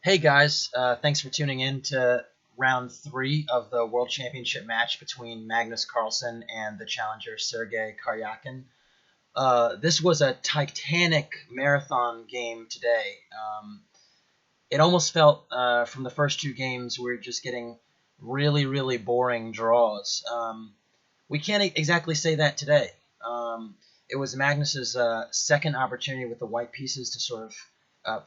Hey guys, thanks for tuning in to round 3 of the World Championship match between Magnus Carlsen and the challenger Sergey Karjakin. This was a titanic marathon game today. It almost felt from the first two games we were just getting really, really boring draws. We can't exactly say that today. It was Magnus's second opportunity with the white pieces to sort of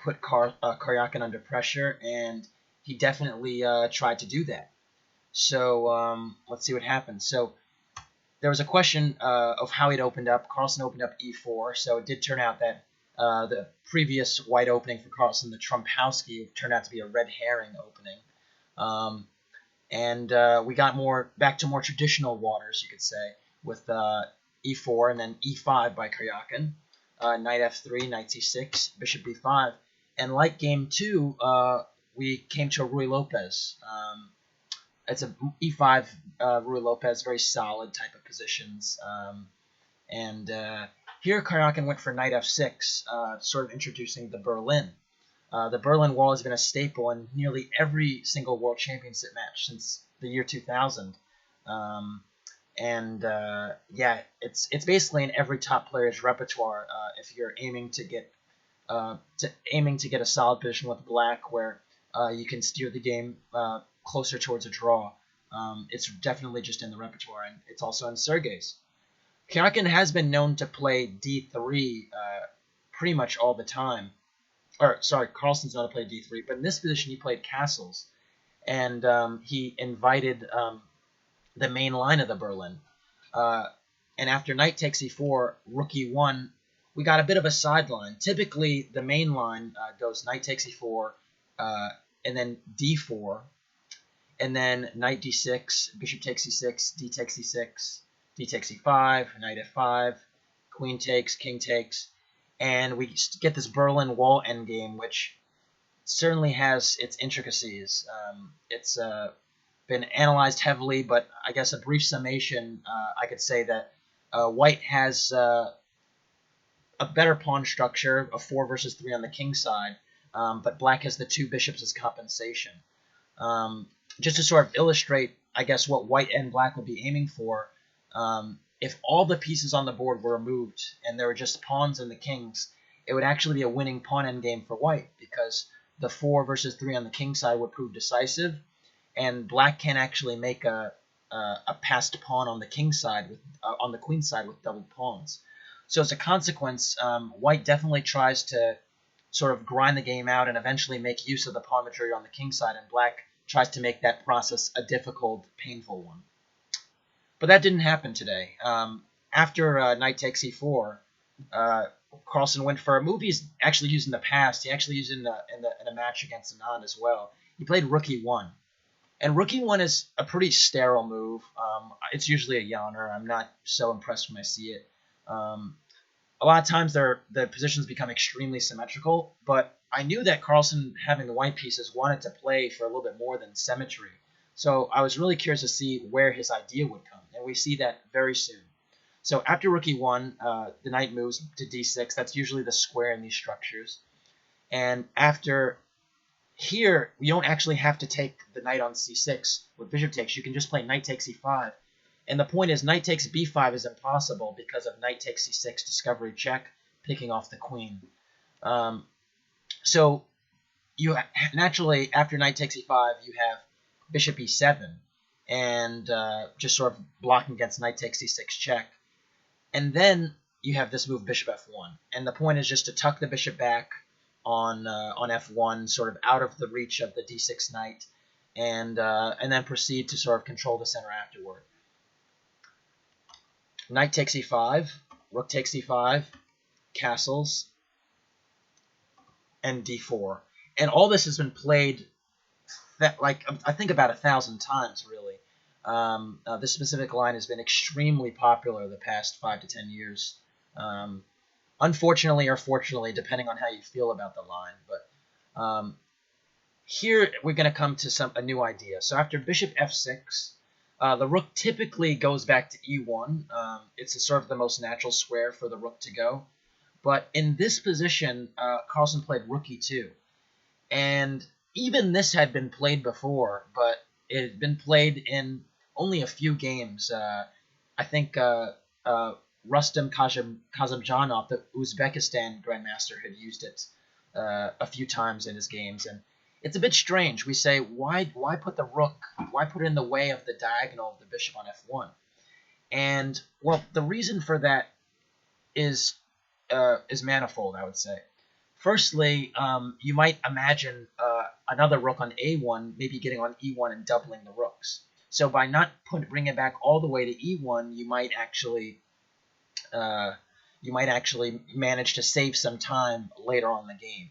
put Karyakin under pressure, and he definitely tried to do that. So let's see what happens. So there was a question of how he'd opened up. Carlsen opened up e4, so it did turn out that the previous white opening for Carlsen, the Trumpowski, turned out to be a red herring opening. And we got back to more traditional waters, you could say, with e4 and then e5 by Karyakin. Knight f3, knight c6, bishop b5. And like game 2, we came to a Ruy Lopez. It's a e5 Ruy Lopez, very solid type of positions. Here Karyakin went for knight f6, sort of introducing the Berlin. The Berlin Wall has been a staple in nearly every single World Championship match since the year 2000. Yeah, it's basically in every top player's repertoire if you're aiming to get a solid position with black where you can steer the game closer towards a draw. It's definitely just in the repertoire, and it's also in Sergey's. Karyakin has been known to play d3 pretty much all the time. Carlsen's not to play d3, but in this position he played castles, and he invited the main line of the Berlin. And after knight takes e4, rook e1, we got a bit of a sideline. Typically, the main line goes knight takes e4, and then d4, and then knight d6, bishop takes e6, d takes e6, d takes e5, knight f5, queen takes, king takes, and we get this Berlin Wall endgame, which certainly has its intricacies. It's been analyzed heavily, but I guess a brief summation, I could say that white has a better pawn structure, a 4 versus 3 on the king side, but black has the two bishops as compensation. Just to sort of illustrate, I guess, what white and black would be aiming for, if all the pieces on the board were removed and there were just pawns and the kings, it would actually be a winning pawn endgame for white, because the 4 versus 3 on the king side would prove decisive, and black can actually make a passed pawn on the king side on the queen side with doubled pawns. So as a consequence, white definitely tries to sort of grind the game out and eventually make use of the pawn material on the king side, and black tries to make that process a difficult, painful one. But that didn't happen today. After knight takes e4, Carlsen went for a move he's actually used in the past. He actually used it in a match against Anand as well. He played rook e1. And rook e1 is a pretty sterile move. It's usually a yawner. I'm not so impressed when I see it. A lot of times the positions become extremely symmetrical, but I knew that Carlsen, having the white pieces, wanted to play for a little bit more than symmetry. So I was really curious to see where his idea would come, and we see that very soon. So after rook e1, the knight moves to d6. That's usually the square in these structures. And after here, you don't actually have to take the knight on c6 with bishop takes. You can just play knight takes e5. And the point is, knight takes b5 is impossible because of knight takes c6, discovery check, picking off the queen. So you naturally, after knight takes e5, you have bishop e7, and just sort of blocking against knight takes c6 check. And then you have this move bishop f1. And the point is just to tuck the bishop back on f1, sort of out of the reach of the d6 knight, and then proceed to sort of control the center afterward. Knight takes e5, rook takes e5, castles, and d4. And all this has been played, I think about 1,000 times, really. This specific line has been extremely popular the past 5 to 10 years. Unfortunately or fortunately, depending on how you feel about the line. But here we're going to come to a new idea. So after bishop f6, the rook typically goes back to e1. It's sort of the most natural square for the rook to go. But in this position, Carlsen played rook e2. And even this had been played before, but it had been played in only a few games. I think Rustam Kazimjanov, the Uzbekistan grandmaster, had used it a few times in his games, and it's a bit strange. We say, why put the rook, why put it in the way of the diagonal of the bishop on f1? And well, the reason for that is manifold, I would say. Firstly, you might imagine another rook on a1, maybe getting on e1 and doubling the rooks. So by not bringing it back all the way to e1, you might actually manage to save some time later on in the game.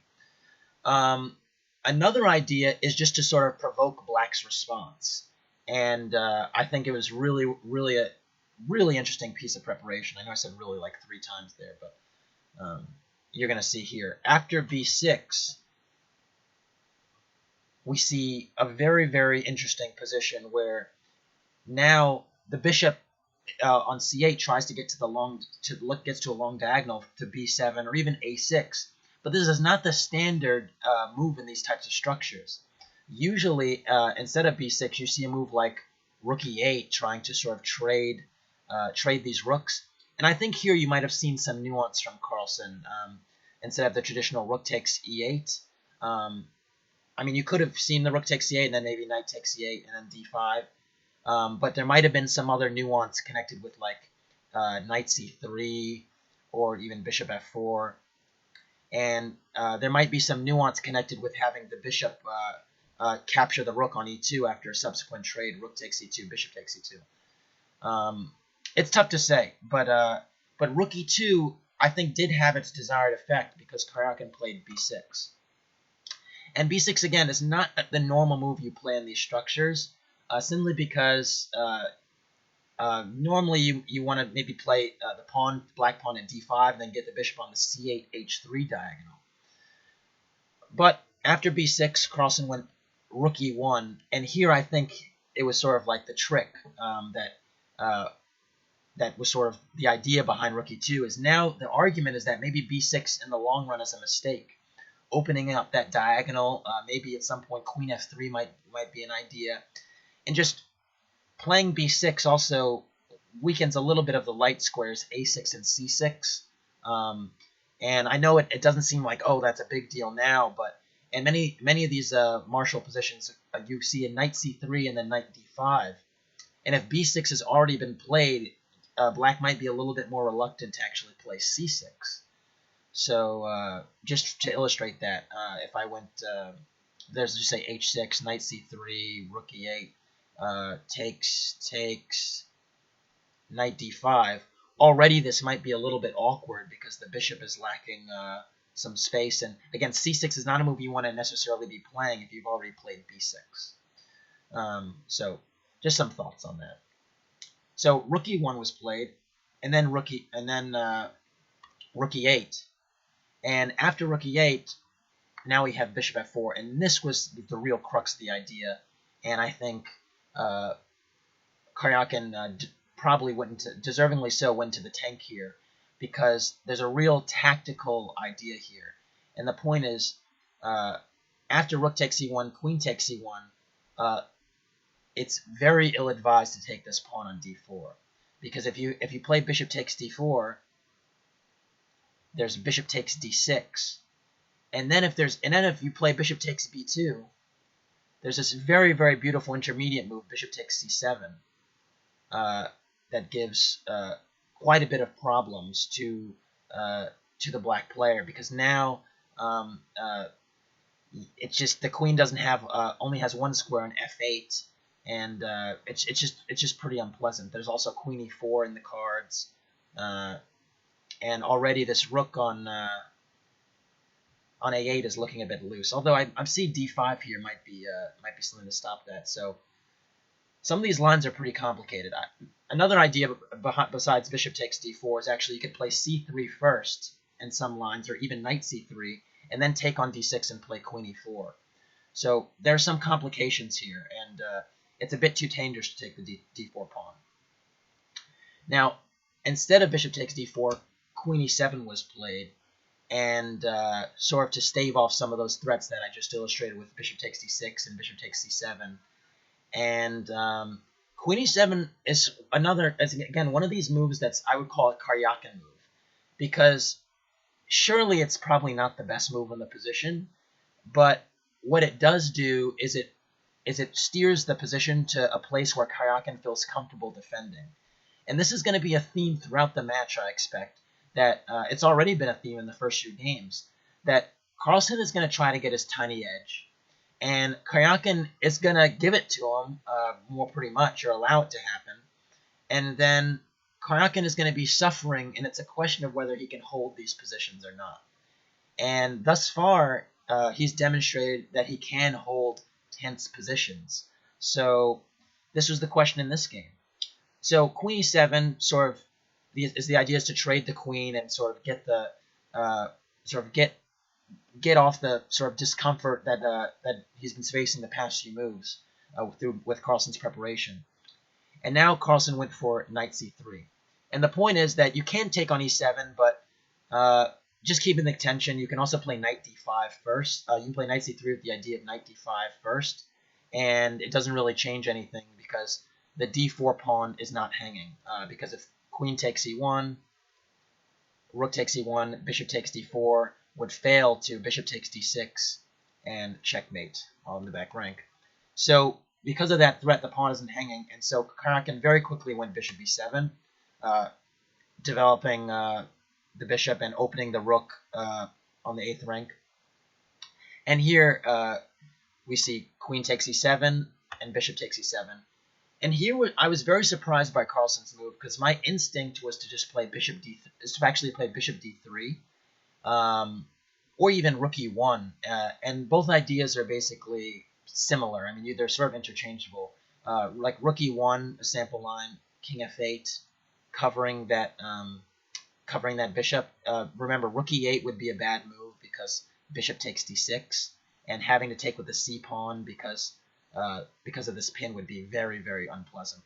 Another idea is just to sort of provoke Black's response, and I think it was really interesting piece of preparation. I know I said really like 3 times there, but you're going to see here. After b6, we see a very interesting position where now the bishop on c8 tries to get to gets to a long diagonal to b7 or even a6. But this is not the standard move in these types of structures. Usually, instead of b6, you see a move like rook e8, trying to sort of trade these rooks. And I think here you might have seen some nuance from Carlsen. Instead of the traditional rook takes e8, I mean, you could have seen the rook takes e8 and then maybe knight takes e8 and then d5. But there might have been some other nuance connected with like knight c3 or even bishop f4. And there might be some nuance connected with having the bishop capture the rook on e2 after a subsequent trade, rook takes e2, bishop takes e2. It's tough to say, but rook e2, I think, did have its desired effect because Karjakin played b6. And b6, again, is not the normal move you play in these structures, simply because normally you want to maybe play the black pawn at d5 and then get the bishop on the c8, h3 diagonal. But after b6, Carlsen went rook e1, and here I think it was sort of like the trick that was sort of the idea behind rook e2 is now the argument is that maybe b6 in the long run is a mistake. Opening up that diagonal, maybe at some point queen f3 might be an idea. And just playing b6 also weakens a little bit of the light squares a6 and c6. And I know it doesn't seem like, oh, that's a big deal now, but in many of these martial positions, you see a knight c3 and then knight d5. And if b6 has already been played, Black might be a little bit more reluctant to actually play c6. So just to illustrate that, if I went, there's just say h6, knight c3, rook e8, takes, knight d5. Already this might be a little bit awkward because the bishop is lacking some space. And again, c6 is not a move you want to necessarily be playing if you've already played b6. So just some thoughts on that. So rook e1 was played, and then rook e8. And after rook e8, now we have bishop f4, and this was the real crux of the idea. And I think Karjakin probably deservingly so, went to the tank here, because there's a real tactical idea here. And the point is, after rook takes e1, queen takes e1, it's very ill-advised to take this pawn on d4, because if you play bishop takes d4, there's bishop takes d6, and then if you play bishop takes b2, there's this very beautiful intermediate move, bishop takes c7, that gives quite a bit of problems to the black player, because now it's just the queen doesn't have only has one square on f8, and it's just pretty unpleasant. There's also queen e4 in the cards, and already this rook on a8 is looking a bit loose. Although I see d5 here might be something to stop that. So some of these lines are pretty complicated. Another idea besides bishop takes d4 is actually you could play c3 first in some lines, or even knight c3, and then take on d6 and play queen e4. So there are some complications here, and it's a bit too dangerous to take the d4 pawn. Now, instead of bishop takes d4, queen e7 was played, and sort of to stave off some of those threats that I just illustrated with bishop takes d6 and bishop takes c7. And queen e7 is again, one of these moves that's, I would call it Karjakin move, because surely it's probably not the best move in the position, but what it does do is it steers the position to a place where Karjakin feels comfortable defending. And this is going to be a theme throughout the match, I expect. That it's already been a theme in the first few games. That Carlsen is going to try to get his tiny edge, and Karjakin is going to give it to him more pretty much, or allow it to happen. And then Karjakin is going to be suffering, and it's a question of whether he can hold these positions or not. And thus far, he's demonstrated that he can hold tense positions. So this was the question in this game. So queen e7 sort of the idea is to trade the queen and sort of get the get off the sort of discomfort that he's been facing the past few moves with Carlsen's preparation. And now Carlsen went for knight c3. And the point is that you can take on e7, but just keeping the tension. You can also play knight d5 first. You can play knight c3 with the idea of knight d5 first, and it doesn't really change anything because the d4 pawn is not hanging. Because if queen takes e1, rook takes e1, bishop takes d4, would fail to bishop takes d6, and checkmate all in the back rank. So because of that threat, the pawn isn't hanging, and so Karjakin very quickly went bishop b7, developing the bishop and opening the rook on the 8th rank. And here we see queen takes e7 and bishop takes e7. And here I was very surprised by Carlsen's move, because my instinct was to just play bishop d3, or even rook e1. And both ideas are basically similar. I mean, they're sort of interchangeable. Like rook e1, a sample line, king f8, covering that bishop. Remember, rook e8 would be a bad move because bishop takes d6, and having to take with the c pawn because of this pin would be very, very unpleasant.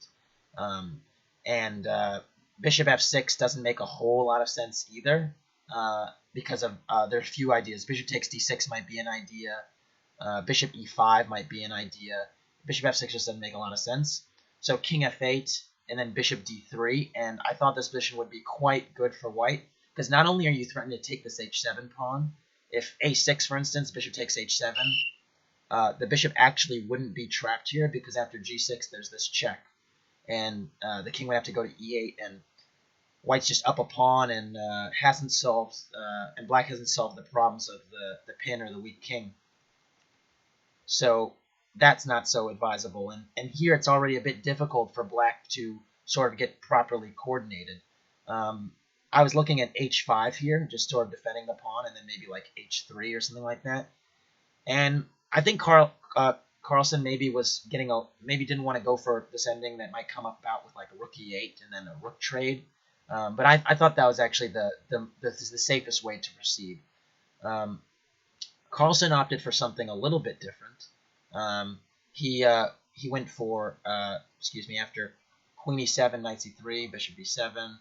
And bishop f6 doesn't make a whole lot of sense either, because of there are a few ideas. Bishop takes d6 might be an idea. Bishop e5 might be an idea. Bishop f6 just doesn't make a lot of sense. So king f8 and then bishop d3, and I thought this position would be quite good for white, because not only are you threatening to take this h7 pawn, if a6, for instance, bishop takes h7, the bishop actually wouldn't be trapped here, because after g6 there's this check, and the king would have to go to e8, and white's just up a pawn and hasn't solved, and black hasn't solved the problems of the pin or the weak king. So that's not so advisable, and here it's already a bit difficult for black to sort of get properly coordinated. I was looking at h5 here, just sort of defending the pawn, and then maybe like h3 or something like that. And I think Carlsen maybe didn't want to go for this ending that might come about with like a rook e8 and then a rook trade. But I thought that was actually the safest way to proceed. Carlsen opted for something a little bit different. He went for after queen e7, knight c3, bishop b7.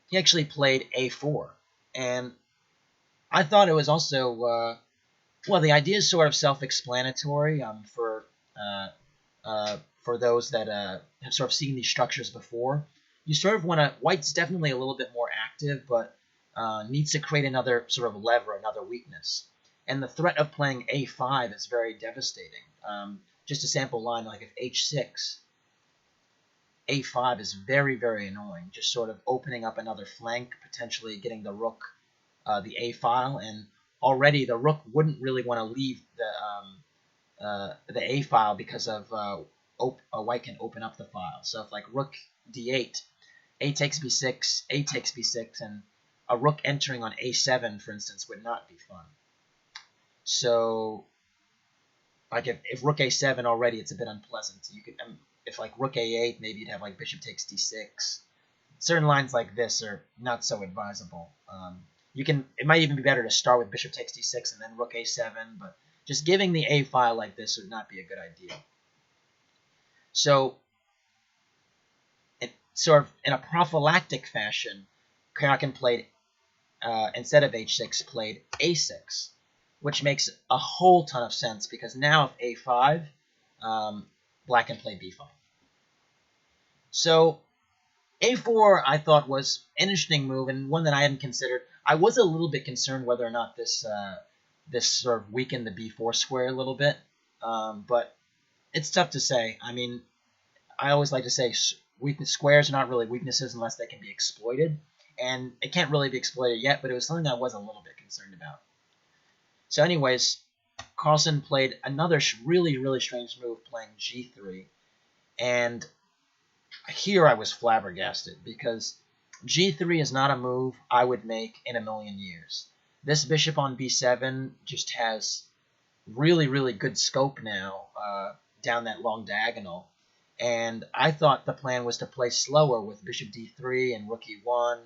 He actually played a4, and I thought it was also the idea is sort of self-explanatory for those that have sort of seen these structures before. You sort of want to. White's definitely a little bit more active, but needs to create another sort of lever, another weakness. And the threat of playing a5 is very devastating. Just a sample line, like if h6, a5 is very, very annoying. Just sort of opening up another flank, potentially getting the rook the a file, and already the rook wouldn't really want to leave the a file because of white can open up the file. So if like rook d8, a takes b6, a takes b6, and a rook entering on a7, for instance, would not be fun. So like if rook a7 already, it's a bit unpleasant. You could if like rook a8, maybe you'd have like bishop takes d6. Certain lines like this are not so advisable. It might even be better to start with bishop takes d6 and then rook a7, but just giving the a file like this would not be a good idea. So, sort of in a prophylactic fashion, Karjakin played instead of h6, played a6, which makes a whole ton of sense because now if a5, black can play b5. So a4 I thought was an interesting move and one that I hadn't considered. I was a little bit concerned whether or not this sort of weakened the b4 square a little bit, but it's tough to say. I mean, I always like to say squares are not really weaknesses unless they can be exploited, and it can't really be exploited yet, but it was something I was a little bit concerned about. So anyways, Carlsen played another really, really strange move playing g3, and here I was flabbergasted because g3 is not a move I would make in a million years. This bishop on b7 just has really, really good scope now down that long diagonal. And I thought the plan was to play slower with bishop d3 and rook e1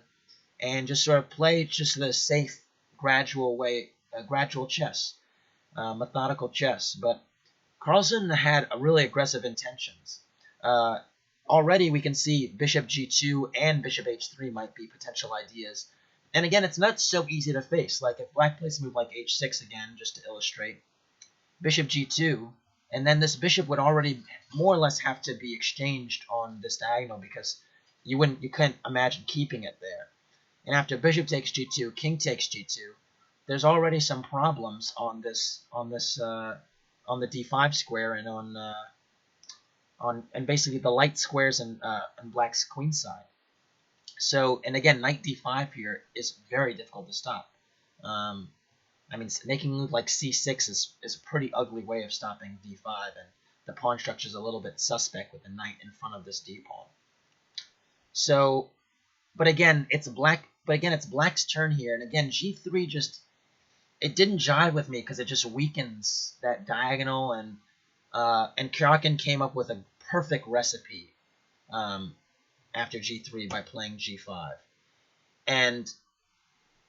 and just sort of play just the safe, gradual way, gradual chess, methodical chess. But Carlsen had really aggressive intentions. Already we can see bishop g2 and bishop h3 might be potential ideas. And again, it's not so easy to face. Like if black plays a move like h6 again, just to illustrate, bishop g2, and then this bishop would already more or less have to be exchanged on this diagonal because you couldn't imagine keeping it there. And after bishop takes g2, king takes g2, there's already some problems on the d5 square and and basically the light squares and black's queen side. So, and again, knight d5 here is very difficult to stop. I mean, making a move like c6 is a pretty ugly way of stopping d5, and the pawn structure is a little bit suspect with the knight in front of this d-pawn. So, but again, it's black's turn here, and again, g3 just, it didn't jive with me because it just weakens that diagonal, and Karjakin came up with a perfect recipe after g3 by playing g5. And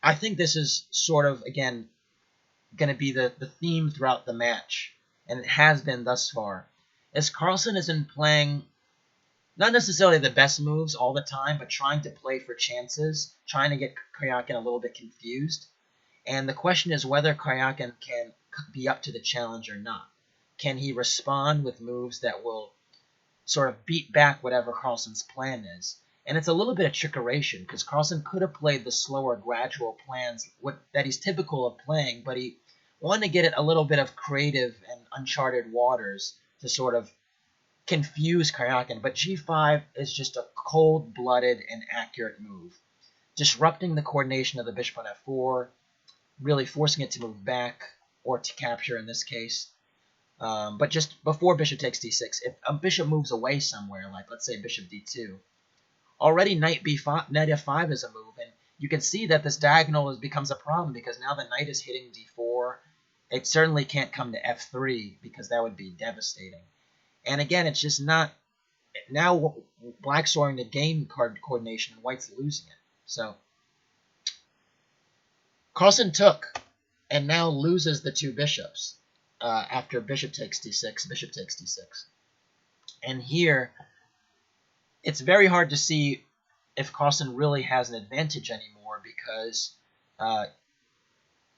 I think this is sort of, again, going to be the theme throughout the match, and it has been thus far, as Carlsen isn't playing not necessarily the best moves all the time, but trying to play for chances, trying to get Karjakin a little bit confused. And the question is whether Karjakin can be up to the challenge or not. Can he respond with moves that will sort of beat back whatever Carlsen's plan is? And it's a little bit of trickeration because Carlsen could have played the slower, gradual plans that he's typical of playing, but he wanted to get it a little bit of creative and uncharted waters to sort of confuse Karjakin. But g5 is just a cold-blooded and accurate move, disrupting the coordination of the bishop on f4, really forcing it to move back or to capture in this case. But just before bishop takes d6, if a bishop moves away somewhere, like let's say bishop d2, already knight f5 is a move, and you can see that this diagonal becomes a problem because now the knight is hitting d4. It certainly can't come to f3 because that would be devastating. And again, it's just not, now black's starting to gain card coordination and white's losing it. So Carlsen took and now loses the two bishops after bishop takes d6, bishop takes d6. And here, it's very hard to see if Carlsen really has an advantage anymore because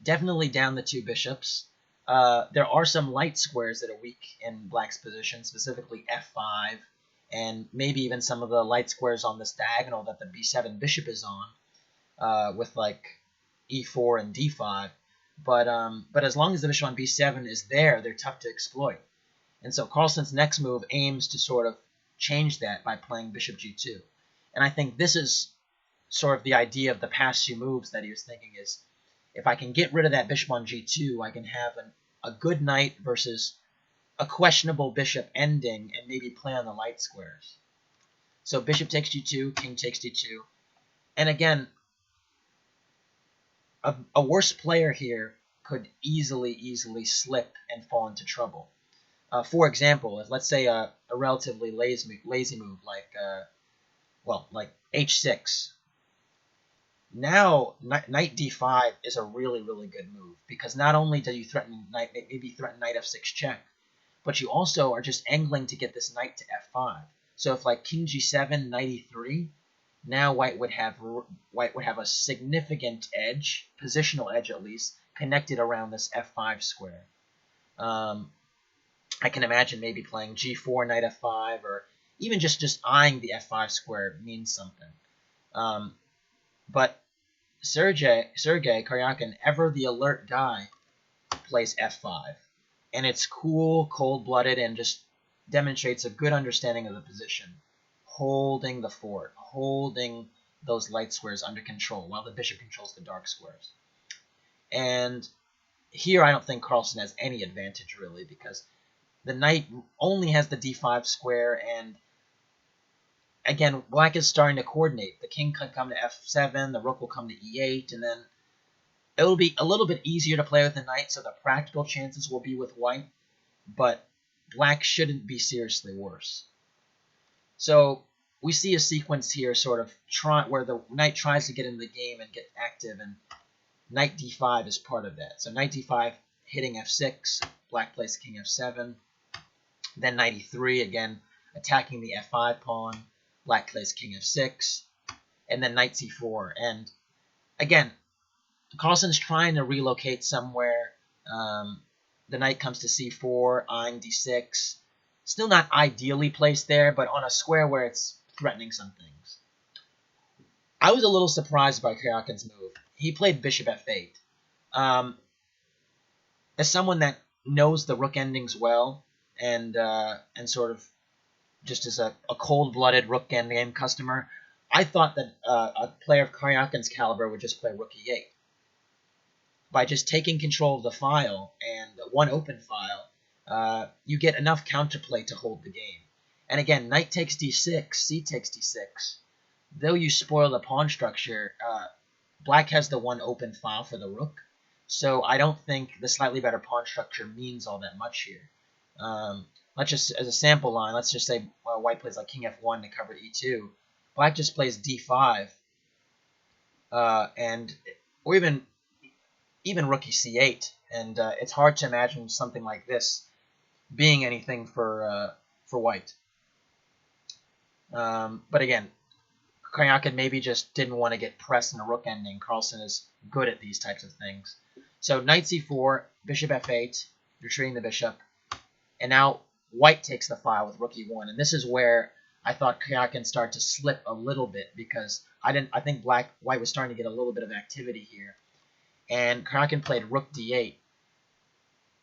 definitely down the two bishops. There are some light squares that are weak in black's position, specifically f5, and maybe even some of the light squares on this diagonal that the b7 bishop is on, with like e4 and d5. But as long as the bishop on b7 is there, they're tough to exploit. And so Carlsen's next move aims to sort of change that by playing bishop g2. And I think this is sort of the idea of the past few moves that he was thinking is, if I can get rid of that bishop on g2, I can have a good knight versus a questionable bishop ending and maybe play on the light squares. So bishop takes g2, king takes d2. And again, a worse player here could easily slip and fall into trouble. For example, if let's say a relatively lazy move like h6. Now knight d5 is a really good move because not only do you threaten knight f6 check, but you also are just angling to get this knight to f5. So if like king g7, knight e3, Now white would have a significant edge, positional edge at least, connected around this f5 square. I can imagine maybe playing g4, knight f5, or even just eyeing the f5 square means something. But Sergey Karjakin, ever the alert guy, plays f5. And it's cool, cold-blooded, and just demonstrates a good understanding of the position. Holding the fort, holding those light squares under control while the bishop controls the dark squares. And here I don't think Carlsen has any advantage, really, because the knight only has the d5 square, and again, black is starting to coordinate. The king can come to f7, the rook will come to e8, and then it will be a little bit easier to play with the knight, so the practical chances will be with white, but black shouldn't be seriously worse. So we see a sequence here sort of where the knight tries to get into the game and get active, and knight d5 is part of that. So knight d5 hitting f6, black plays king f7, then knight e3, again attacking the f5 pawn, black plays king f6, and then knight c4. And again, Carlsen's trying to relocate somewhere. The knight comes to c4, eyeing d6. Still not ideally placed there, but on a square where it's threatening some things. I was a little surprised by Karjakin's move. He played bishop f8. As someone that knows the rook endings well, and sort of just as a cold-blooded rook endgame customer, I thought that a player of Karjakin's caliber would just play rook e8. By just taking control of the file and one open file, you get enough counterplay to hold the game. And again, knight takes d6, c takes d6. Though you spoil the pawn structure, black has the one open file for the rook, so I don't think the slightly better pawn structure means all that much here. Let's just, as a sample line, let's just say white plays like king f1 to cover e2. Black just plays d5, or even rook c8, and it's hard to imagine something like this being anything for white. But again, Karjakin maybe just didn't want to get pressed in a rook ending. Carlsen is good at these types of things. So knight c4, bishop f8, retreating the bishop, and now white takes the file with rook e1, and this is where I thought Karjakin started to slip a little bit, because I think white was starting to get a little bit of activity here, and Karjakin played rook d8.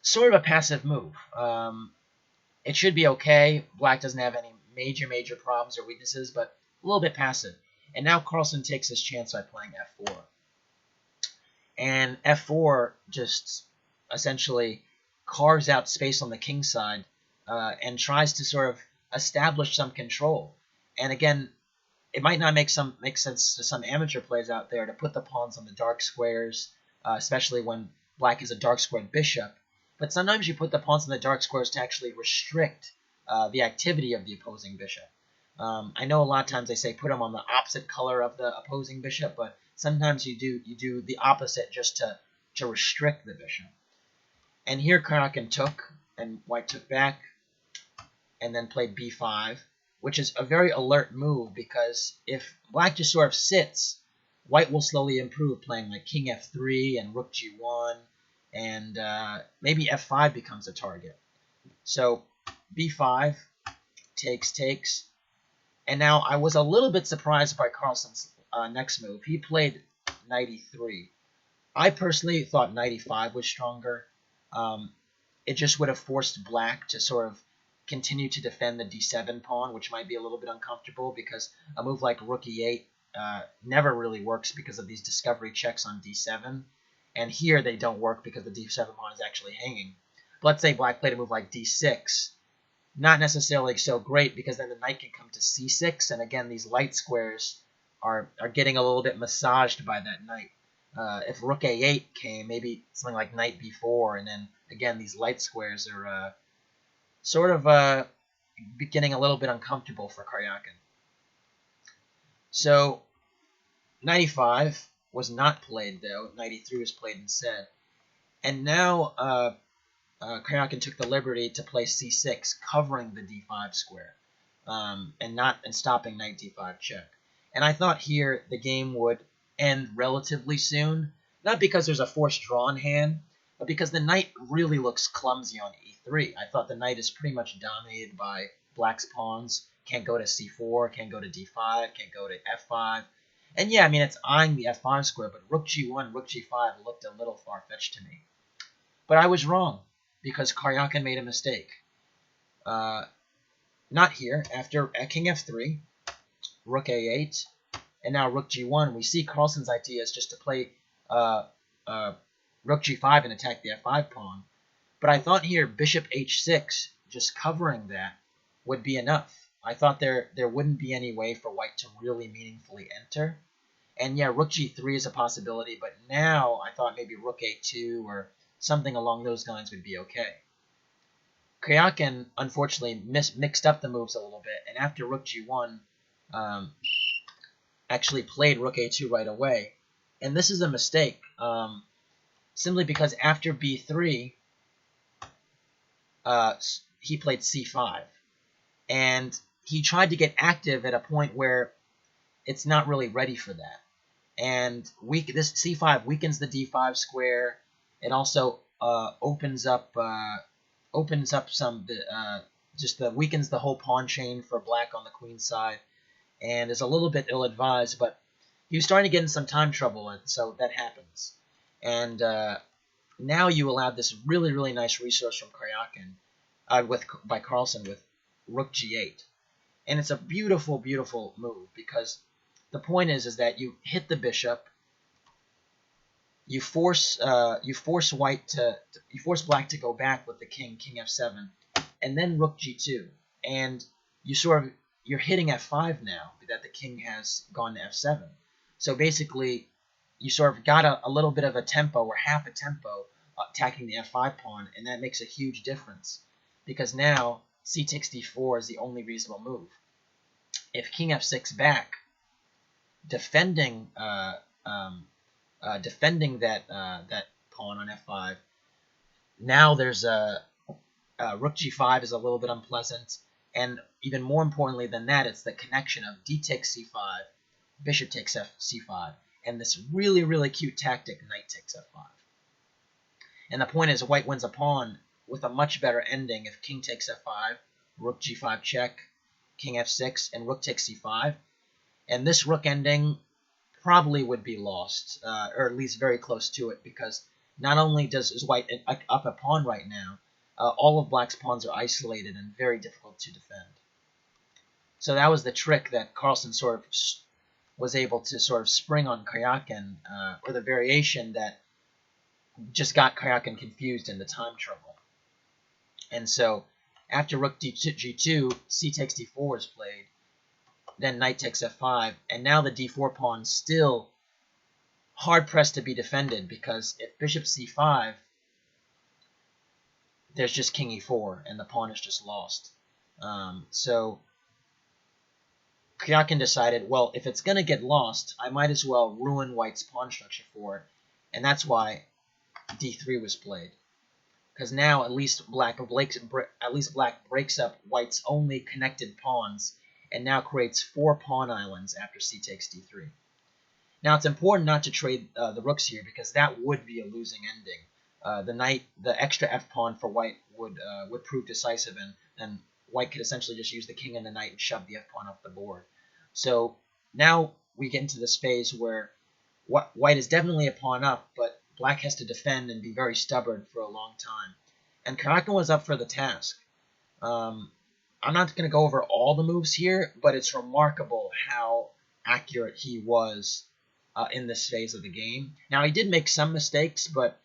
Sort of a passive move. It should be okay. Black doesn't have any major problems or weaknesses, but a little bit passive. And now Carlsen takes his chance by playing f4. And f4 just essentially carves out space on the king side and tries to sort of establish some control. And again, it might not make sense to some amateur players out there to put the pawns on the dark squares, especially when black is a dark squared bishop. But sometimes you put the pawns on the dark squares to actually restrict the activity of the opposing bishop. I know a lot of times they say put them on the opposite color of the opposing bishop, but sometimes you do the opposite just to restrict the bishop. And here Karjakin took, and white took back, and then played b5, which is a very alert move, because if black just sort of sits, white will slowly improve, playing like king f3 and rook g1, and maybe f5 becomes a target. So b5, takes, and now I was a little bit surprised by Carlsen's next move. He played knight e3. I personally thought knight e5 was stronger. It just would have forced black to sort of continue to defend the d7 pawn, which might be a little bit uncomfortable, because a move like rook e8 never really works because of these discovery checks on d7. And here they don't work because the d7 pawn is actually hanging. But let's say black played a move like d6. Not necessarily so great, because then the knight can come to c6, and again, these light squares are getting a little bit massaged by that knight. If rook a8 came, maybe something like knight b4, and then again, these light squares are sort of getting a little bit uncomfortable for Karjakin. So knight e5 was not played, though. Knight e3 was played instead. And now Karjakin took the liberty to play c6, covering the d5 square, and stopping knight d5 check. And I thought here the game would end relatively soon, not because there's a forced drawn hand, but because the knight really looks clumsy on e3. I thought the knight is pretty much dominated by black's pawns. Can't go to c4, can't go to d5, can't go to f5. And yeah, I mean, it's eyeing the f5 square, but rook g1, rook g5 looked a little far-fetched to me. But I was wrong, because Karjakin made a mistake. Not here. After king f3, rook a8, and now rook g1, we see Carlsen's idea is just to play rook g5 and attack the f5 pawn. But I thought here bishop h6, just covering that, would be enough. I thought there wouldn't be any way for white to really meaningfully enter. And yeah, rook g3 is a possibility, but now I thought maybe rook a2 or something along those lines would be okay. Karjakin, unfortunately, mixed up the moves a little bit, and after rook g1, actually played rook a2 right away. And this is a mistake, simply because after b3, he played c5. And he tried to get active at a point where it's not really ready for that. And this c5 weakens the d5 square. It also opens up some weakens the whole pawn chain for black on the queen side, and is a little bit ill-advised. But he was starting to get in some time trouble, and so that happens. And now you allowed this really, really nice resource from Karjakin, by Carlsen with rook g8, and it's a beautiful, beautiful move because the point is that you hit the bishop, you force black to go back with the king f7, and then rook g2, and you're hitting f5 now that the king has gone to f7. So basically, you sort of got a little bit of a tempo or half a tempo attacking the f5 pawn, and that makes a huge difference because now c takes d4 is the only reasonable move. If king f6 back, defending that pawn on f5, now there's rook g5 is a little bit unpleasant, and even more importantly than that, it's the connection of d takes c5, bishop takes c5, and this really, really cute tactic, knight takes f5. And the point is, white wins a pawn with a much better ending if king takes f5, rook g5 check, king f6, and rook takes c5. And this rook ending probably would be lost, or at least very close to it, because not only is white up a pawn right now, all of black's pawns are isolated and very difficult to defend. So that was the trick that Carlsen sort of was able to sort of spring on Karjakin, or the variation that just got Karjakin confused in the time trouble. And so after rook g2, c takes d4 is played, then knight takes f5, and now the d4 pawn still hard-pressed to be defended, because if bishop c5, there's just king e4, and the pawn is just lost. So Karjakin decided, well, if it's going to get lost, I might as well ruin white's pawn structure for it, and that's why d3 was played. Because now at least black breaks up white's only connected pawns, and now creates 4 pawn islands after c takes d3. Now it's important not to trade the rooks here, because that would be a losing ending. The extra f pawn for white would prove decisive, and then white could essentially just use the king and the knight and shove the f pawn off the board. So now we get into this phase where white is definitely a pawn up, but black has to defend and be very stubborn for a long time. And Karjakin was up for the task. I'm not going to go over all the moves here, but it's remarkable how accurate he was in this phase of the game. Now, he did make some mistakes, but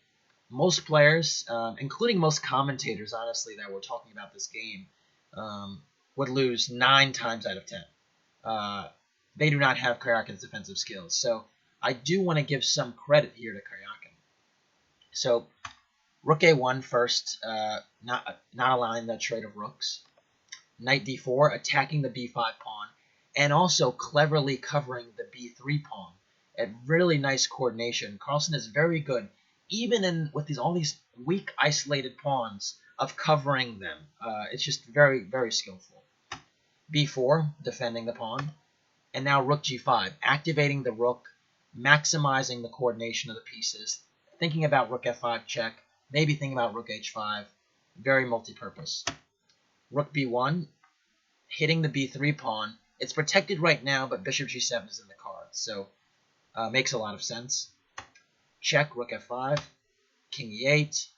most players, including most commentators, honestly, that were talking about this game, would lose 9 times out of 10. They do not have Karjakin's defensive skills. So I do want to give some credit here to Karjakin. So rook a1 first, not allowing the trade of rooks. Knight d4, attacking the b5 pawn, and also cleverly covering the b3 pawn. A really nice coordination. Carlsen is very good, even with all these weak, isolated pawns, of covering them. It's just very, very skillful. b4, defending the pawn. And now rook g5, activating the rook, maximizing the coordination of the pieces, thinking about rook f5 check, maybe thinking about rook h5, very multi-purpose. Rook b1, hitting the b3 pawn. It's protected right now, but bishop g7 is in the cards, so makes a lot of sense. Check, rook f5, king e8,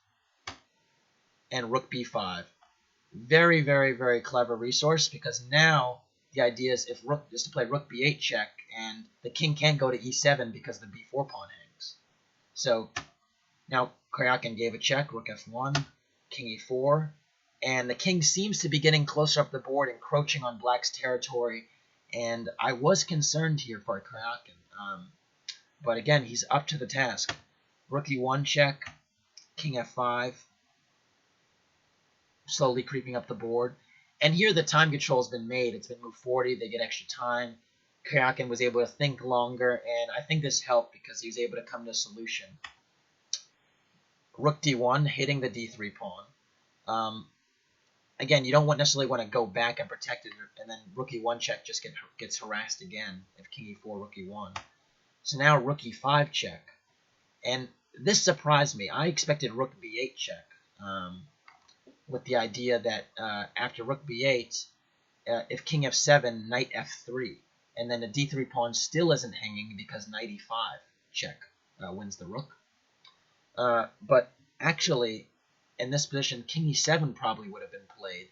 and rook b5. Very, very, very clever resource, because now the idea is if rook is to play rook b8 check, and the king can't go to e7 because the b4 pawn hangs. So now Karjakin gave a check, rook f1, king e4, and the king seems to be getting closer up the board, encroaching on black's territory, and I was concerned here for Karjakin. But again, he's up to the task. Rook e1 check, king f5, slowly creeping up the board. And here the time control has been made. It's been moved 40. They get extra time. Karjakin was able to think longer, and I think this helped because he was able to come to a solution. Rook d1, hitting the d3 pawn. Again, you don't necessarily want to go back and protect it, and then rook e1 check just gets harassed again if king e4, rook e1. So now rook e5 check. And this surprised me. I expected rook b8 check. With the idea that after rook b8, if king f7, knight f3, and then the d3 pawn still isn't hanging because knight e5 check wins the rook. But actually, in this position, king e7 probably would have been played.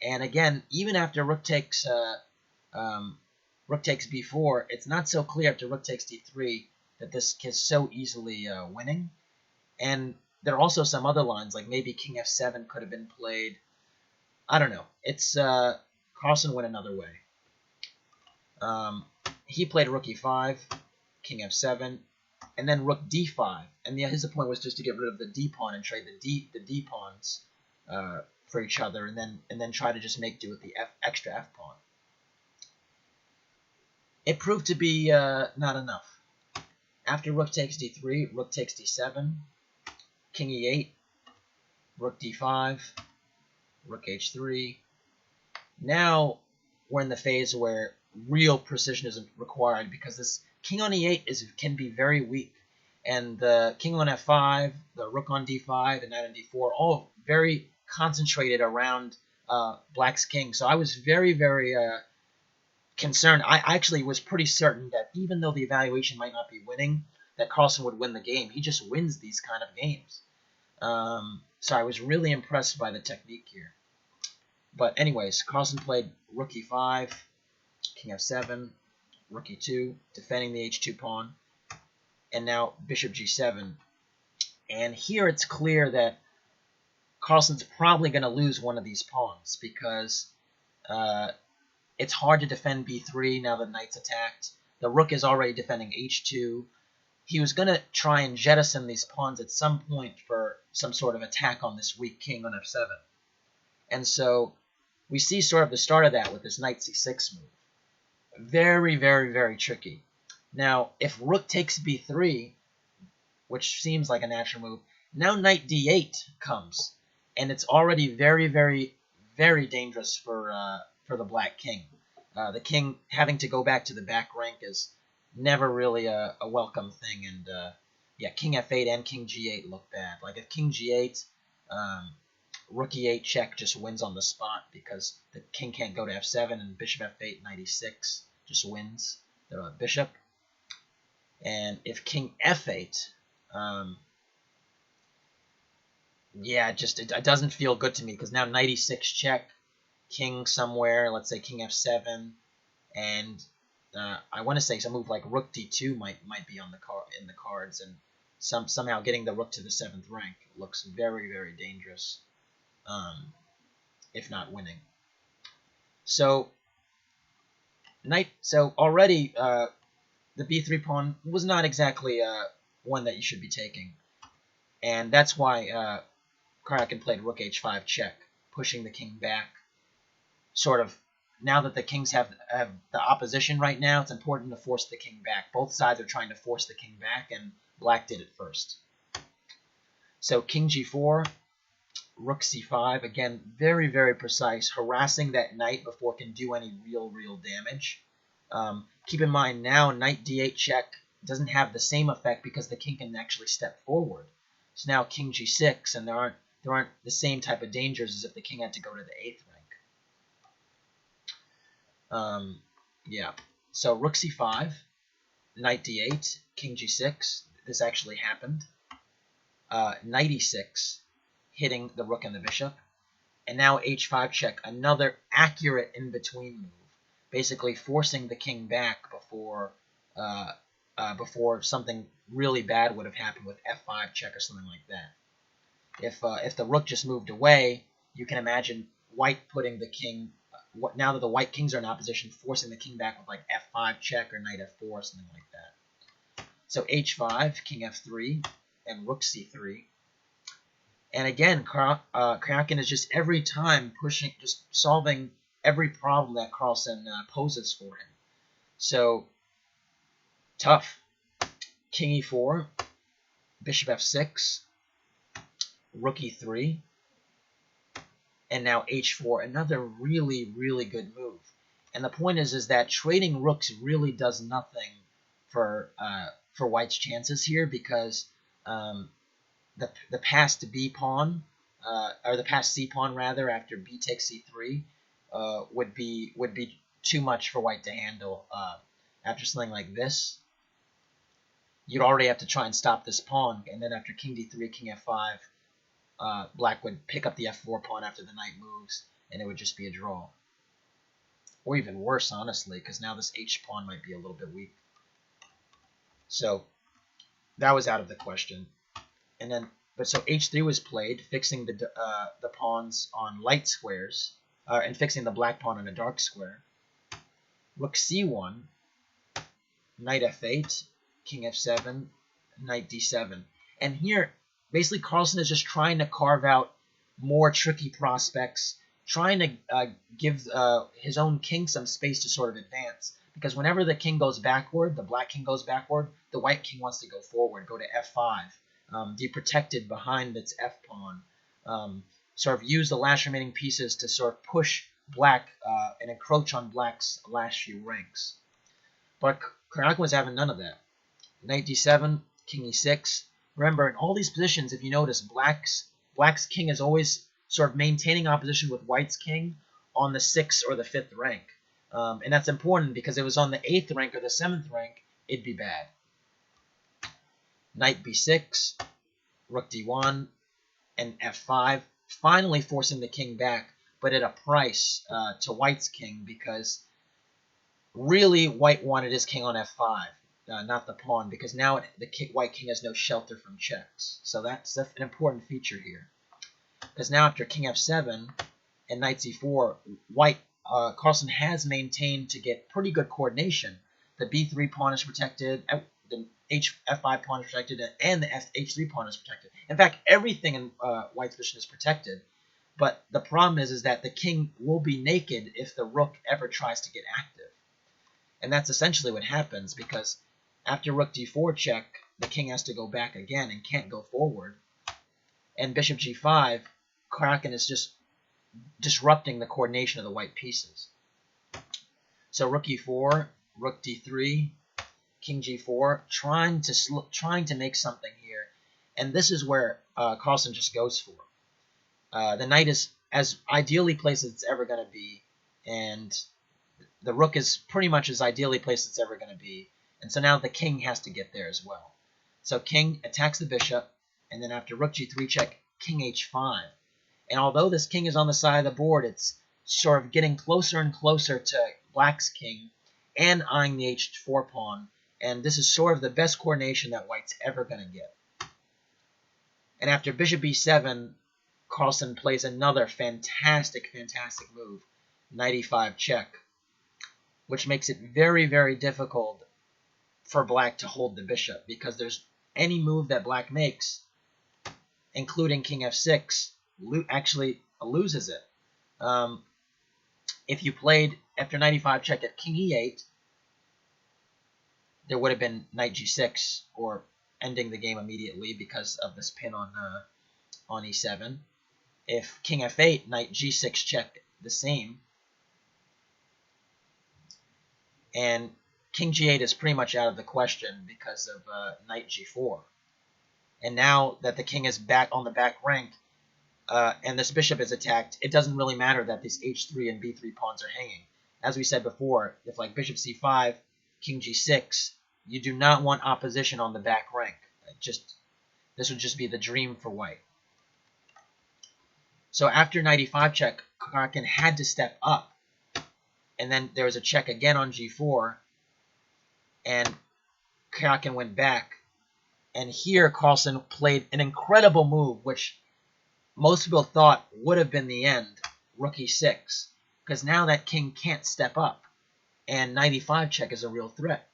And again, even after rook takes b4, it's not so clear after rook takes d3 that this is so easily winning. And there are also some other lines, like maybe king f7 could have been played. I don't know. It's Carlsen went another way. He played rook e5, king f7, and then rook d5. And his point was just to get rid of the d pawn and trade the d pawns for each other, and then try to just make do with the extra f pawn. It proved to be not enough. After rook takes d3, rook takes d7, king e8, rook d5, rook h3. Now we're in the phase where real precision is required, because this king on e8 can be very weak. And the king on f5, the rook on d5, the knight on d4, all very concentrated around black's king. So I was very, very concerned. I actually was pretty certain that even though the evaluation might not be winning, that Carlsen would win the game. He just wins these kind of games. So I was really impressed by the technique here. But anyways, Carlsen played rook e5, king f7, rook e2, defending the h2 pawn, and now bishop g7. And here it's clear that Carlsen's probably going to lose one of these pawns, because it's hard to defend b3 now the knight's attacked. The rook is already defending h2. He was going to try and jettison these pawns at some point for some sort of attack on this weak king on f7. And so we see sort of the start of that with this knight c6 move. Very, very, very tricky. Now, if rook takes b3, which seems like a natural move, now knight d8 comes. And it's already very, very, very dangerous for the black king. The king having to go back to the back rank is never really a welcome thing. And yeah, king f8 and king g8 look bad. Like if king g8, rook e8 check just wins on the spot, because the king can't go to f7, and bishop f8, knight e6 just wins the bishop. And if king f8, yeah, it doesn't feel good to me, because now knight e6 check, king somewhere, let's say king f7, and I want to say some move like rook d2 might be on in the cards, and somehow getting the rook to the 7th rank looks very, very dangerous, if not winning. So already the b3 pawn was not exactly one that you should be taking, and that's why Karjakin played rook h5 check, pushing the king back. Sort of, now that the kings have the opposition right now, it's important to force the king back. Both sides are trying to force the king back, and black did it first. So king g4, rook c5, again, very, very precise, harassing that knight before it can do any real damage. Keep in mind now, knight d8 check doesn't have the same effect because the king can actually step forward. So now king g6, and there aren't the same type of dangers as if the king had to go to the 8th rank. Yeah. So rook c5, knight d8, king g6. This actually happened. Knight e6, hitting the rook and the bishop. And now h5 check, another accurate in-between move, basically forcing the king back before something really bad would have happened with f5 check or something like that. If the rook just moved away, you can imagine white putting the king, now that the white kings are in opposition, forcing the king back with like f5 check or knight f4 or something like that. So h5, king f3, and rook c3. And again, Karjakin is just every time pushing, just solving every problem that Carlsen poses for him. So, tough. King e4, bishop f6, rook e3, and now h4, another really, really good move. And the point is that trading rooks really does nothing for White's chances here, because the passed b pawn, or the passed c pawn rather, after b takes c3, would be too much for White to handle. After something like this, you'd already have to try and stop this pawn, and then after king d3, king f5, Black would pick up the f4 pawn after the knight moves, and it would just be a draw. Or even worse, honestly, because now this h pawn might be a little bit weak. So that was out of the question. And then, so h3 was played, fixing the pawns on light squares, and fixing the black pawn on a dark square. Rook c1, knight f8, king f7, knight d7. And here, basically, Carlsen is just trying to carve out more tricky prospects, trying to give his own king some space to sort of advance. Because whenever the king goes backward, the black king goes backward, the white king wants to go forward, go to f5. Be protected behind its f-pawn. Sort of use the last remaining pieces to sort of push black and encroach on black's last few ranks. But Karjakin was having none of that. Knight d7, king e6. Remember, in all these positions, if you notice, black's king is always sort of maintaining opposition with white's king on the 6th or the 5th rank. And that's important because if it was on the 8th rank or the 7th rank, it'd be bad. Knight b6, rook d1, and f5, finally forcing the king back, but at a price to white's king, because really white wanted his king on f5, not the pawn, because now the white king has no shelter from checks. So that's an important feature here. Because now after king f7 and knight c4, Carlsen has maintained to get pretty good coordination. The b3 pawn is protected, the f5 pawn is protected, and the h3 pawn is protected. In fact, everything in white's position is protected. But the problem is that the king will be naked if the rook ever tries to get active. And that's essentially what happens, because after rook d4 check, the king has to go back again and can't go forward. And bishop g5, Karjakin is just disrupting the coordination of the white pieces. So rook e4, rook d3, king g4, trying to make something here. And this is where Carlsen just goes for. The knight is as ideally placed as it's ever going to be, and the rook is pretty much as ideally placed as it's ever going to be. And so now the king has to get there as well. So king attacks the bishop, and then after rook g3 check, king h5. And although this king is on the side of the board, it's sort of getting closer and closer to black's king and eyeing the h4 pawn. And this is sort of the best coordination that white's ever going to get. And after bishop b7, Carlsen plays another fantastic move, knight e5 check, which makes it very, very difficult for black to hold the bishop, because there's any move that black makes, including king f6, actually loses it. If you played after knight e5 check at king e8, there would have been knight g6, or ending the game immediately because of this pin on e7. If king f8, knight g6 check, the same. and king g8 is pretty much out of the question because of knight g4. And now that the king is back on the back rank, and this bishop is attacked, it doesn't really matter that these h3 and b3 pawns are hanging. As we said before, if like bishop c5, king g6, you do not want opposition on the back rank. This would just be the dream for white. So after knight e5 check, Karjakin had to step up. And then there was a check again on g4, and Karjakin went back. And here Carlsen played an incredible move, which most people thought would have been the end, rook e6. Because now that king can't step up, and knight e5 check is a real threat.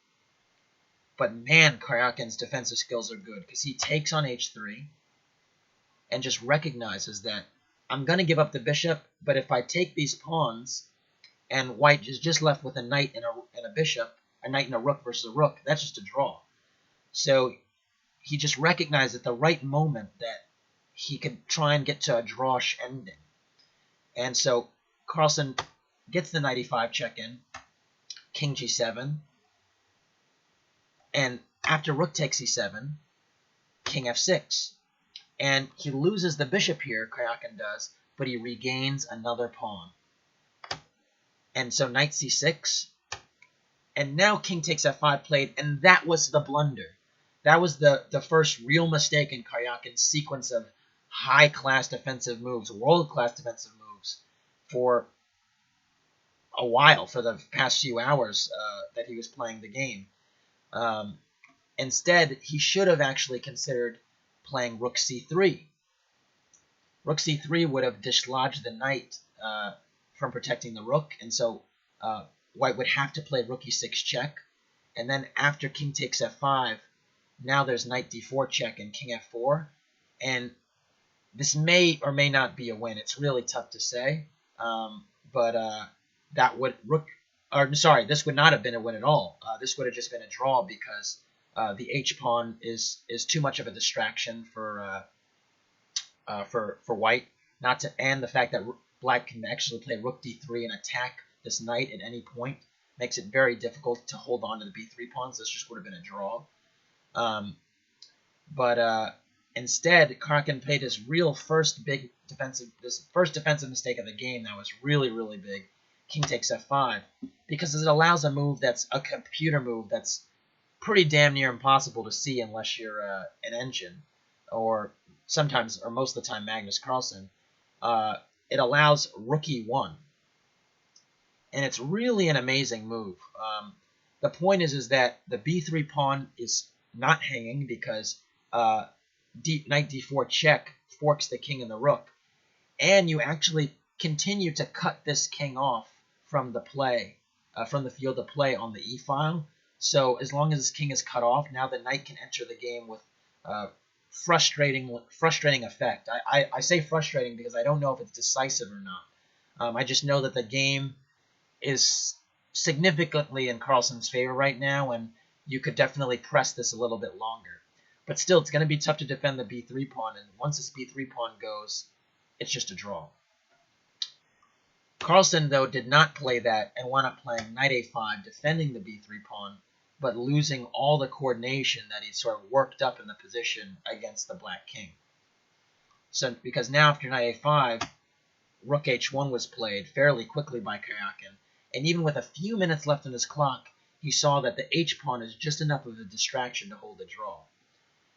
But man, Karjakin's defensive skills are good, because he takes on h3 and just recognizes that I'm going to give up the bishop, but if I take these pawns, and white is just left with a knight and a bishop, a knight and a rook versus a rook, that's just a draw. So he just recognized at the right moment that he could try and get to a drawish ending. And so Carlsen gets the knight e5 check in, king g7, and after rook takes e7, king f6. And he loses the bishop here, Karjakin does, but he regains another pawn. And so knight c6, and now king takes f5 played, and that was the blunder. That was the first real mistake in Karjakin's sequence of high-class defensive moves, world-class defensive moves, for a while, for the past few hours that he was playing the game. Instead, he should have actually considered playing rook c3. Rook c3 would have dislodged the knight from protecting the rook, and so white would have to play rook e6 check, and then after king takes f5, now there's knight d4 check and king f4, and this may or may not be a win. It's really tough to say, but this would not have been a win at all. This would have just been a draw because the h pawn is too much of a distraction for white. And the fact that black can actually play rook d3 and attack this knight at any point makes it very difficult to hold on to the b3 pawns. This just would have been a draw. But instead, Karjakin played his first defensive mistake of the game that was really, really big. King takes f5, because it allows a move that's a computer move that's pretty damn near impossible to see unless you're an engine, or sometimes, or most of the time, Magnus Carlsen. It allows rook e1, and it's really an amazing move. The point is that the b3 pawn is not hanging because knight d4 check forks the king and the rook, and you actually continue to cut this king off from the play, from the field of play on the e-file. So as long as this king is cut off, now the knight can enter the game with frustrating effect. I say frustrating because I don't know if it's decisive or not. I just know that the game is significantly in Carlsen's favor right now, and you could definitely press this a little bit longer. But still, it's going to be tough to defend the b3 pawn, and once this b3 pawn goes, it's just a draw. Carlsen, though, did not play that and wound up playing knight a5, defending the b3 pawn, but losing all the coordination that he sort of worked up in the position against the black king. So, because now after knight a5, rook h1 was played fairly quickly by Karjakin, and even with a few minutes left on his clock, he saw that the h-pawn is just enough of a distraction to hold the draw.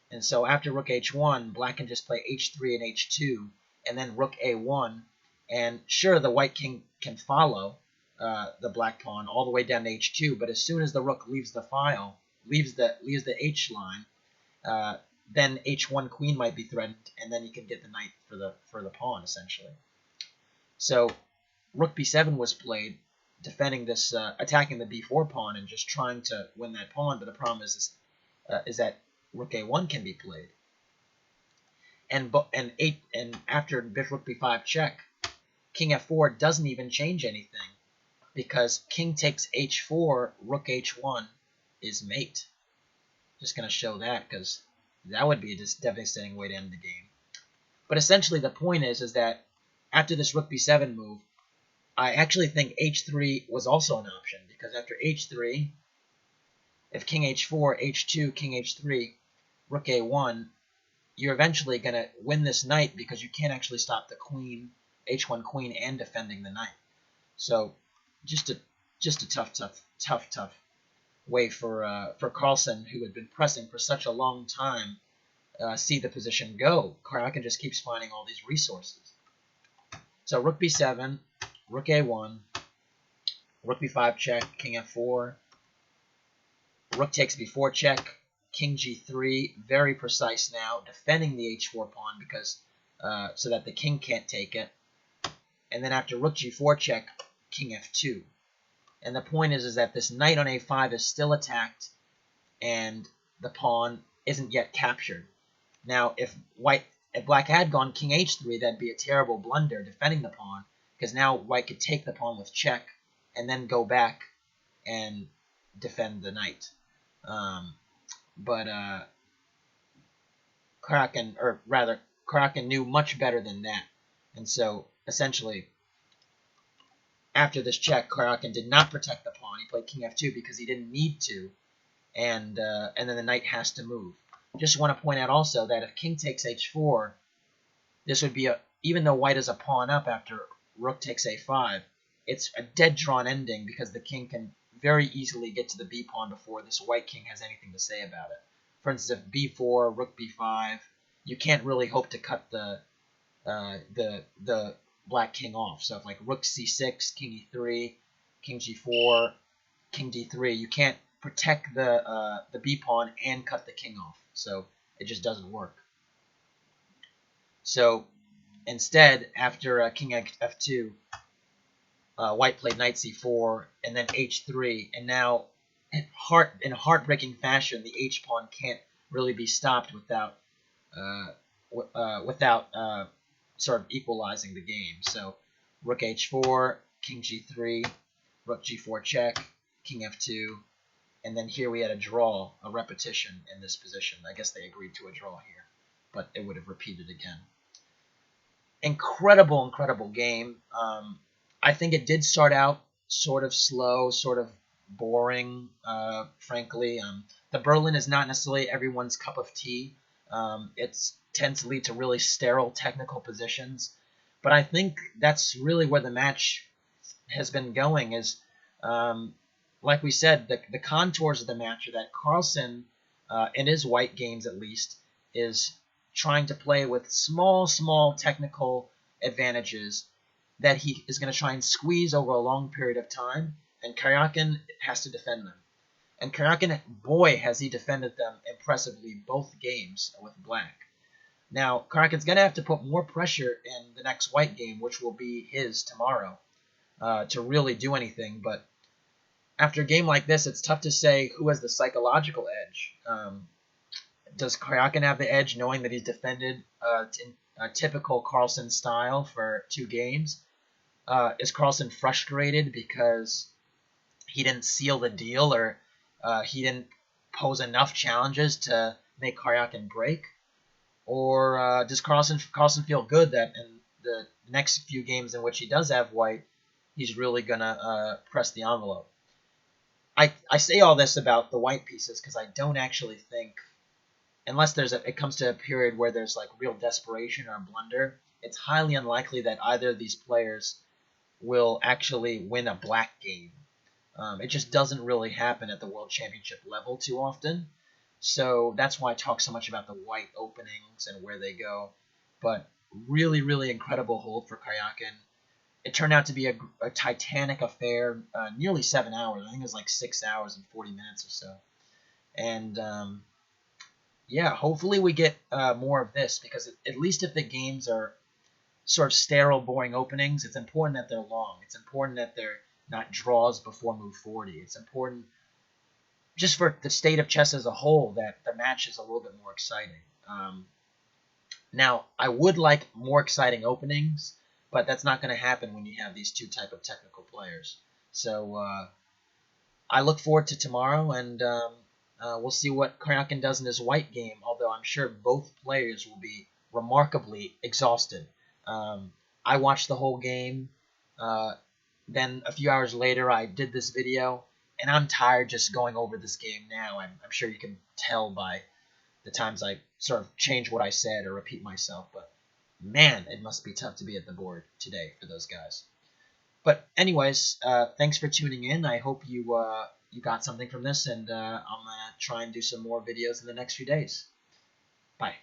And so after rook h1, black can just play h3 and h2, and then rook a1, and sure, the white king can follow the black pawn all the way down to h2, but as soon as the rook leaves the file, leaves the h line, then h1 queen might be threatened, and then you can get the knight for the pawn, essentially. So rook b7 was played, defending this, attacking the b4 pawn and just trying to win that pawn, but the problem is that rook a1 can be played. And after rook b5 check, king f4 doesn't even change anything, because king takes h4, rook h1 is mate. Just going to show that, because that would be a devastating way to end the game. But essentially the point is that after this rook b7 move, I actually think h3 was also an option, because after h3, if king h4, h2, king h3, rook a1, you're eventually going to win this knight because you can't actually stop the queen, h1 queen, and defending the knight. So just a tough way for Carlsen, who had been pressing for such a long time, see the position go. Karjakin just keeps finding all these resources. So rook b7, rook a1, rook b5 check, king f4, rook takes b4 check, king g3, very precise now, defending the h4 pawn because so that the king can't take it. And then after rook g4 check, king f2. And the point is that this knight on a5 is still attacked, and the pawn isn't yet captured. Now, if black had gone king h3, that'd be a terrible blunder defending the pawn, because now white could take the pawn with check and then go back and defend the knight. But Karjakin knew much better than that. And so, essentially, after this check, Karjakin did not protect the pawn. He played king f2 because he didn't need to, and then the knight has to move. Just want to point out also that if king takes h4, this would be even though white is a pawn up after rook takes a5, it's a dead drawn ending because the king can very easily get to the b pawn before this white king has anything to say about it. For instance, if b4, rook b5, you can't really hope to cut the black king off. So if like rook c6, king e3, king g4, king d3, you can't protect the b pawn and cut the king off. So it just doesn't work. So instead, after king f2, white played knight c4 and then h3, and now in a heartbreaking fashion, the h pawn can't really be stopped without sort of equalizing the game. So rook h4, king g3, rook g4 check, king f2, and then here we had a draw, a repetition in this position. I guess they agreed to a draw here, but it would have repeated again. Incredible game. I think it did start out sort of slow, sort of boring, frankly. The Berlin is not necessarily everyone's cup of tea. It tends to lead to really sterile technical positions. But I think that's really where the match has been going is, like we said, the contours of the match are that Carlsen, in his white games at least, is trying to play with small technical advantages that he is going to try and squeeze over a long period of time, and Karjakin has to defend them. And Karjakin, boy, has he defended them impressively both games with black. Now, Karjakin's going to have to put more pressure in the next white game, which will be his tomorrow, to really do anything. But after a game like this, it's tough to say who has the psychological edge. Does Karjakin have the edge knowing that he's defended in a typical Carlsen style for 2 games? Is Carlsen frustrated because he didn't seal the deal or he didn't pose enough challenges to make Karjakin break? Or does Carlsen feel good that in the next few games in which he does have white, he's really going to press the envelope? I say all this about the white pieces because I don't actually think, unless it comes to a period where there's like real desperation or a blunder, it's highly unlikely that either of these players will actually win a black game. It just doesn't really happen at the World Championship level too often. So that's why I talk so much about the white openings and where they go. But really incredible hold for Karjakin. It turned out to be a titanic affair, nearly 7 hours. I think it was like 6 hours and 40 minutes or so. And yeah, hopefully we get more of this, because at least if the games are sort of sterile, boring openings, it's important that they're long. It's important that they're not draws before move 40. It's important just for the state of chess as a whole that the match is a little bit more exciting. Now, I would like more exciting openings, but that's not going to happen when you have these two type of technical players. So I look forward to tomorrow, and we'll see what Karjakin does in his white game, although I'm sure both players will be remarkably exhausted. I watched the whole game. Then a few hours later, I did this video, and I'm tired just going over this game now. I'm sure you can tell by the times I sort of change what I said or repeat myself, but man, it must be tough to be at the board today for those guys. But anyways, thanks for tuning in. I hope you got something from this, and I'm gonna try and do some more videos in the next few days. Bye.